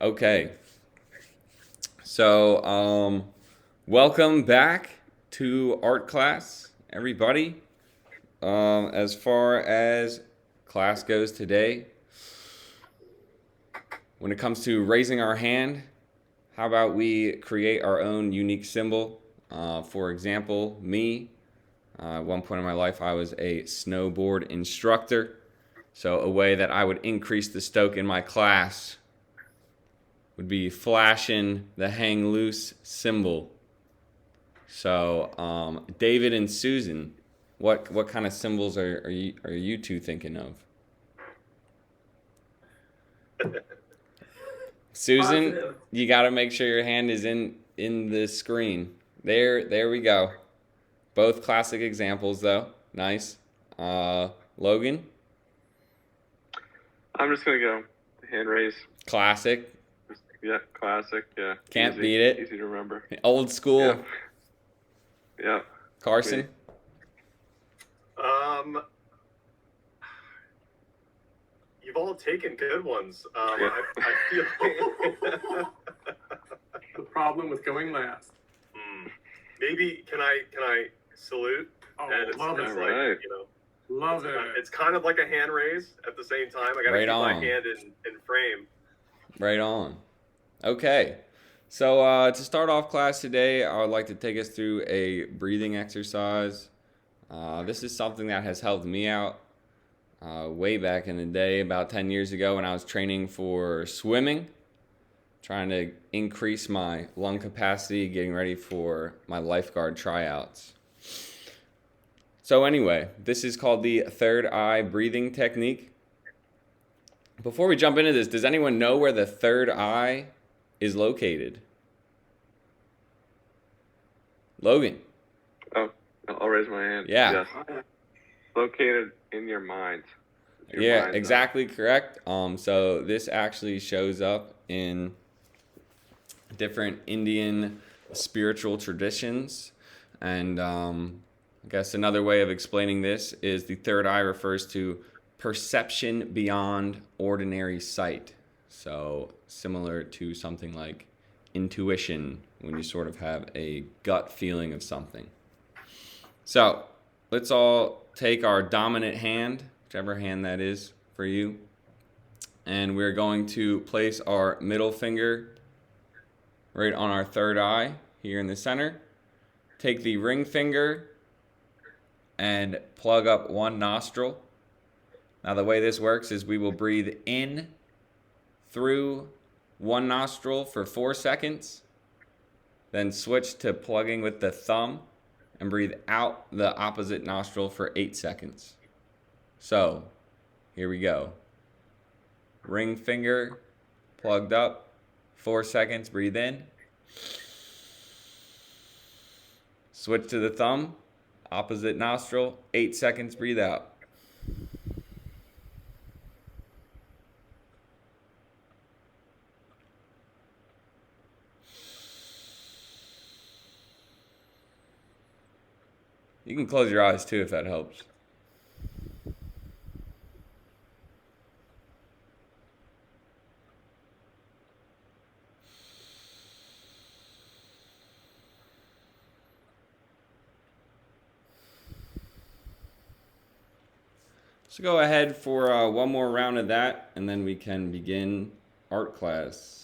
Okay. So, welcome back to art class, everybody. As far as class goes today, when it comes to raising our hand, how about we create our own unique symbol? For example, me, at one point in my life, I was a snowboard instructor. So, a way that I would increase the stoke in my class would be flashing the hang loose symbol. So, David and Susan, what kind of symbols are you two thinking of? Susan, Positive. you got to make sure your hand is in the screen. There we go. Both classic examples though. Nice. Logan, I'm just gonna go hand raise. classic. Yeah, classic. Yeah, Can't easy, beat it. Easy to remember. Old school. Yeah. Yeah. Carson. You've all taken good ones. Yeah. I feel The problem with going last. maybe can I salute? Oh, And it's love it. like, Alright. Love it. it's kind of like a hand raise at the same time. I gotta Right keep on. my hand in frame. Right on. Okay. So to start off class today, I would like to take us through a breathing exercise. This is something that has helped me out way back in the day, about 10 years ago when I was training for swimming, trying to increase my lung capacity, getting ready for my lifeguard tryouts. So anyway, this is called the third eye breathing technique. Before we jump into this, does anyone know where the third eye is located? Logan. Oh, I'll raise my hand. Yeah. Yes. Located in your mind. Your Yeah, mind's eye. exactly correct. So this actually shows up in different Indian spiritual traditions. And I guess another way of explaining this is the third eye refers to perception beyond ordinary sight. So similar to something like intuition, when you sort of have a gut feeling of something. So let's all take our dominant hand, whichever hand that is for you, and we're going to place our middle finger right on our third eye here in the center. Take the ring finger and plug up one nostril. Now the way this works is we will breathe in through one nostril for 4 seconds, then switch to plugging with the thumb and breathe out the opposite nostril for 8 seconds. So, here we go. Ring finger plugged up, 4 seconds, breathe in. Switch to the thumb, opposite nostril, 8 seconds, breathe out. You can close your eyes too if that helps. So go ahead for one more round of that, and then we can begin art class.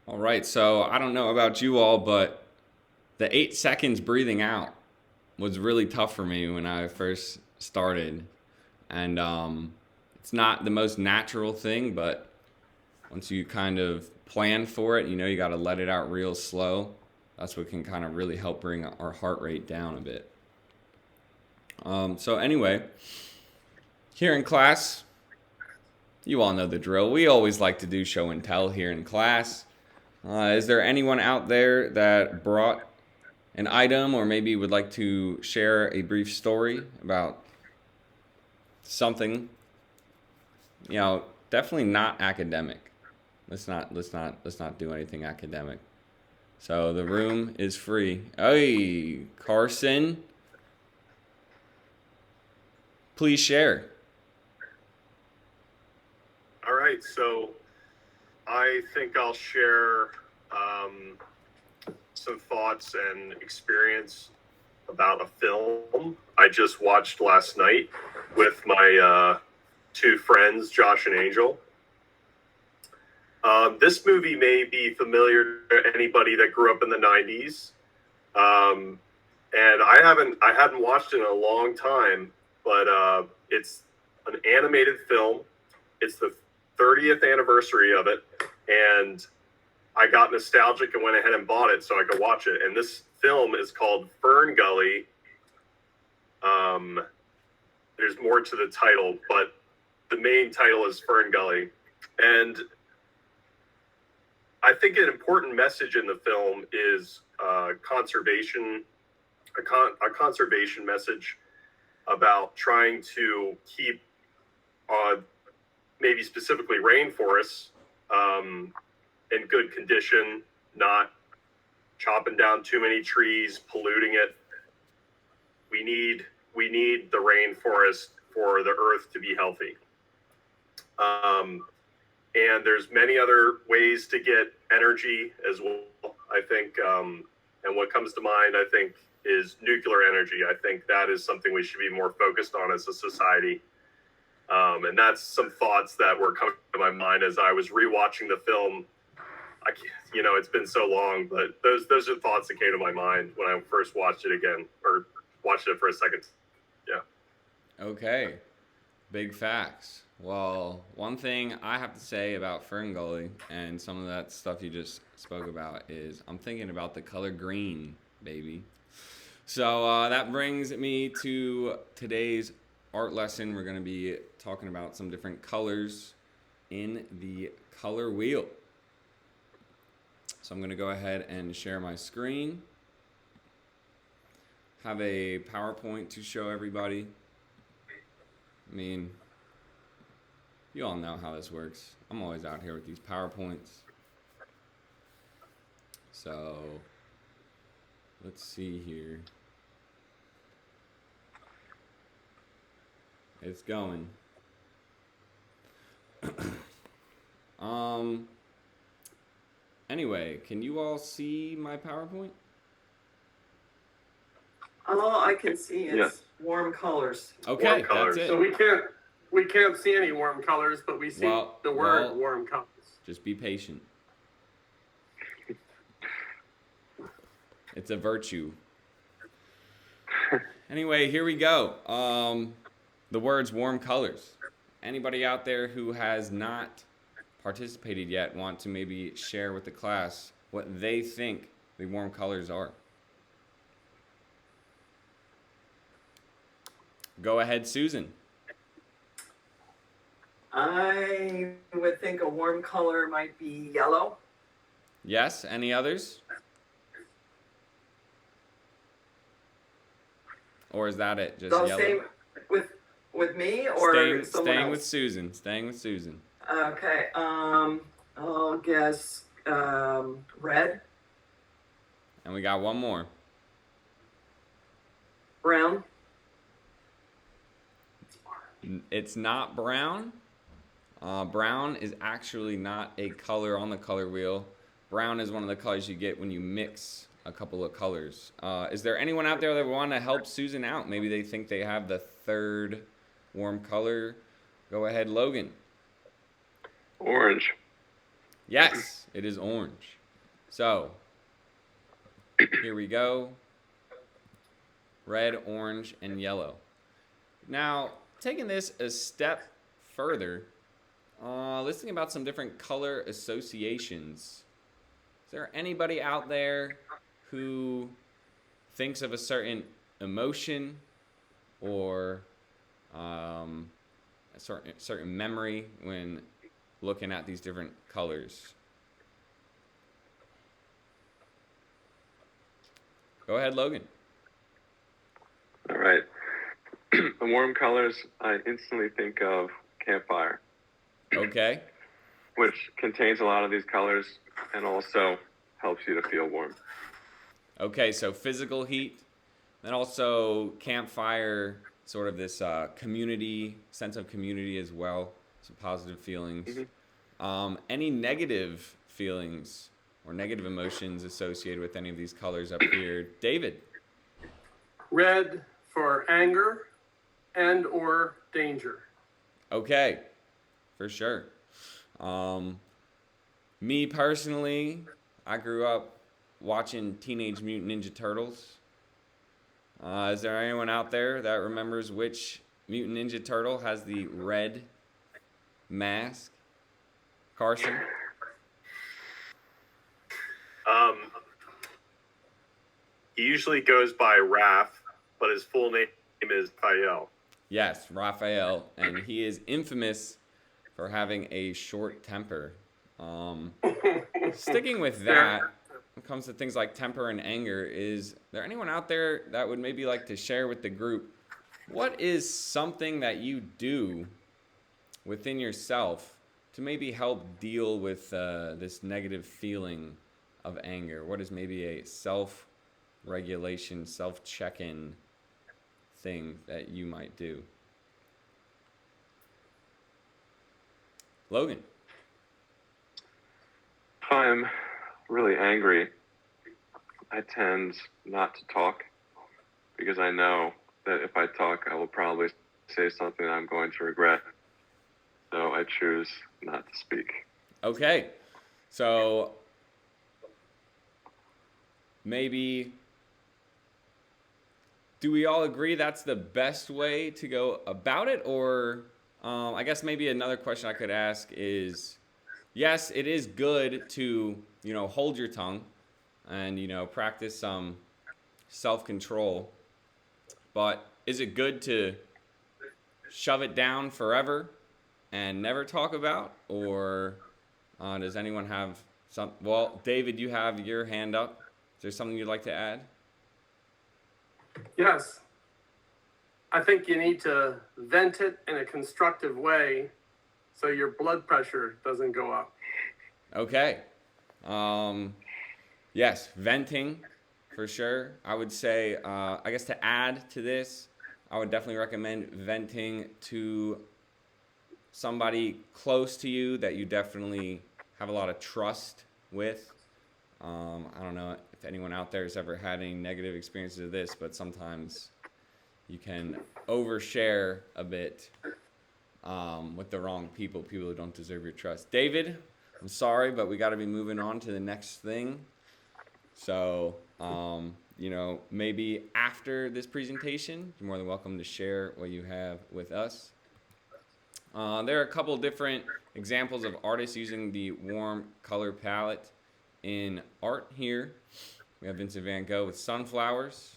All right, so I don't know about you all, but the 8 seconds breathing out was really tough for me when I first started. And it's not the most natural thing, but once you kind of plan for it, you got to let it out real slow. That's what can kind of really help bring our heart rate down a bit. So anyway, here in class, you all know the drill. We always like to do show and tell here in class. Is there anyone out there that brought an item or maybe would like to share a brief story about something? Definitely not academic. Let's not do anything academic. So the room is free. Hey, Carson, please share. All right, so I think I'll share some thoughts and experience about a film I just watched last night with my two friends, Josh and Angel. This movie may be familiar to anybody that grew up in the '90s, and I hadn't watched it in a long time. But it's an animated film. It's the 30th anniversary of it, and I got nostalgic and went ahead and bought it so I could watch it. And this film is called Fern Gully. There's more to the title, but the main title is Fern Gully. And I think an important message in the film is conservation, a conservation message about trying to keep, maybe specifically rainforests, in good condition, not chopping down too many trees, polluting it. We need the rainforest for the earth to be healthy. And there's many other ways to get energy as well, I think. And what comes to mind, I think, is nuclear energy. I think that is something we should be more focused on as a society. And that's some thoughts that were coming to my mind as I was rewatching the film. It's been so long, but those are thoughts that came to my mind when I first watched it again, or watched it for a second. Yeah. Okay, big facts. Well, one thing I have to say about Fern Gully and some of that stuff you just spoke about is I'm thinking about the color green, baby. So that brings me to today's art lesson. We're going to be talking about some different colors in the color wheel. So I'm going to go ahead and share my screen. Have a PowerPoint to show everybody. I mean, you all know how this works. I'm always out here with these PowerPoints. So let's see here. It's going. Anyway, can you all see my PowerPoint? All I can see is Yes. warm colors. Okay, Warm that's colors. it. So we can't see any warm colors, but we see the word warm colors. Just be patient. It's a virtue. Anyway, here we go. The words warm colors. Anybody out there who has not participated yet want to maybe share with the class what they think the warm colors are? Go ahead, Susan. I would think a warm color might be yellow. Yes, any others? Or is that it? Just So yellow? same with me or someone staying else? with Susan. Staying with Susan. Okay. I'll guess red, And we got one more. brown. It's not brown. Brown is actually not a color on the color wheel. Brown is one of the colors you get when you mix a couple of colors. Is there anyone out there that want to help Susan out? Maybe they think they have the third warm color. Go ahead, Logan. Orange. Yes, it is orange. So, here we go. Red, orange, and yellow. Now, taking this a step further, let's think about some different color associations. Is there anybody out there who thinks of a certain emotion or a certain memory when looking at these different colors? Go ahead, Logan. All right. The warm colors, I instantly think of campfire, Okay. which contains a lot of these colors, and also helps you to feel warm. Okay, so physical heat, and also campfire, sort of this community, sense of community as well, some positive feelings. Any negative feelings or negative emotions associated with any of these colors up here? David? Red for anger and or danger. Okay, for sure. Me personally, I grew up watching Teenage Mutant Ninja Turtles. Is there anyone out there that remembers which Mutant Ninja Turtle has the red mask? Carson? He usually goes by Raph, but his full name is Raphael. Yes, Raphael, and he is infamous for having a short temper. Sticking with that, when it comes to things like temper and anger, is there anyone out there that would maybe like to share with the group what is something that you do within yourself to maybe help deal with this negative feeling of anger? What is maybe a self-regulation, self-check-in thing that you might do? Logan? If I'm really angry, I tend not to talk because I know that if I talk, I will probably say something I'm going to regret. So I choose not to speak. Okay. So maybe, do we all agree that's the best way to go about it? Or I guess maybe another question I could ask is, yes, it is good to, hold your tongue and, practice some self-control. But is it good to shove it down forever and never talk about? Or does anyone have some? Well, David, you have your hand up. Is there something you'd like to add? Yes. I think you need to vent it in a constructive way so your blood pressure doesn't go up. Okay. Yes, venting for sure. I would say, I guess to add to this, I would definitely recommend venting to somebody close to you that you definitely have a lot of trust with. I don't know if anyone out there has ever had any negative experiences of this, but sometimes you can overshare a bit with the wrong people who don't deserve your trust. David, I'm sorry, but we got to be moving on to the next thing. So, maybe after this presentation, you're more than welcome to share what you have with us. There are a couple different examples of artists using the warm color palette in art here. We have Vincent van Gogh with sunflowers.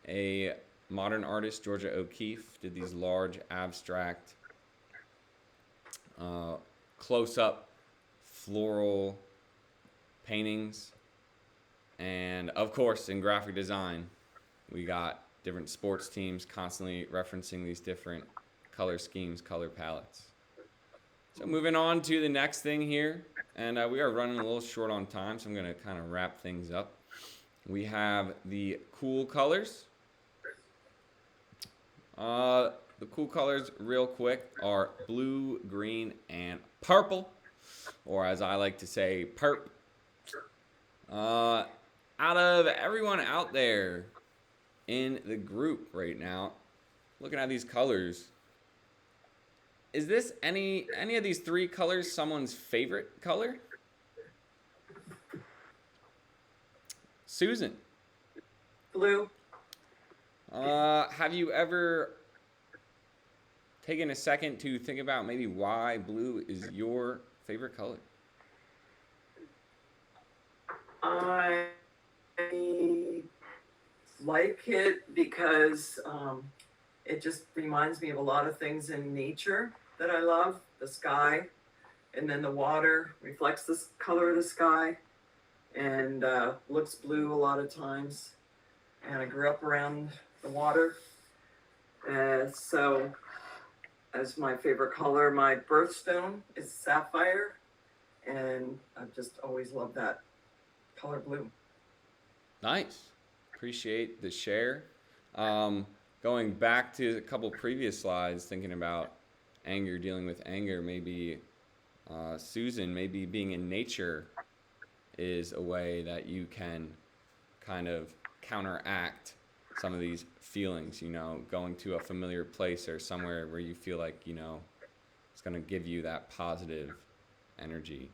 A modern artist, Georgia O'Keeffe, did these large abstract close-up floral paintings. And of course, in graphic design, we got different sports teams constantly referencing these different color schemes, color palettes. So moving on to the next thing here, and we are running a little short on time, so I'm going to kind of wrap things up. We have the cool colors. The cool colors, real quick, are blue, green, and purple, or as I like to say, perp. Out of everyone out there in the group right now, looking at these colors, is this any of these three colors someone's favorite color? Susan? Blue. Have you ever taken a second to think about maybe why blue is your favorite color? I like it because it just reminds me of a lot of things in nature that I love. The sky, and then the water reflects the color of the sky and looks blue a lot of times. And I grew up around the water. So as my favorite color, my birthstone is sapphire. And I've just always loved that color blue. Nice. Appreciate the share. Going back to a couple previous slides, thinking about anger, dealing with anger, maybe Susan, maybe being in nature is a way that you can kind of counteract some of these feelings, you know, going to a familiar place or somewhere where you feel like, you know, it's going to give you that positive energy,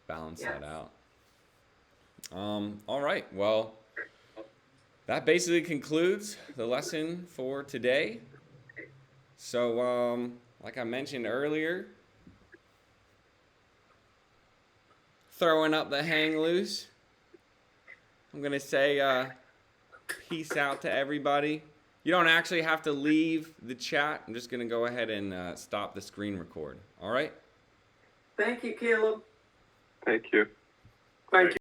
balance that out. All right, well, that basically concludes the lesson for today. So, like I mentioned earlier, throwing up the hang loose. I'm going to say peace out to everybody. You don't actually have to leave the chat. I'm just going to go ahead and stop the screen record. All right? Thank you, Caleb. Thank you. Thank you.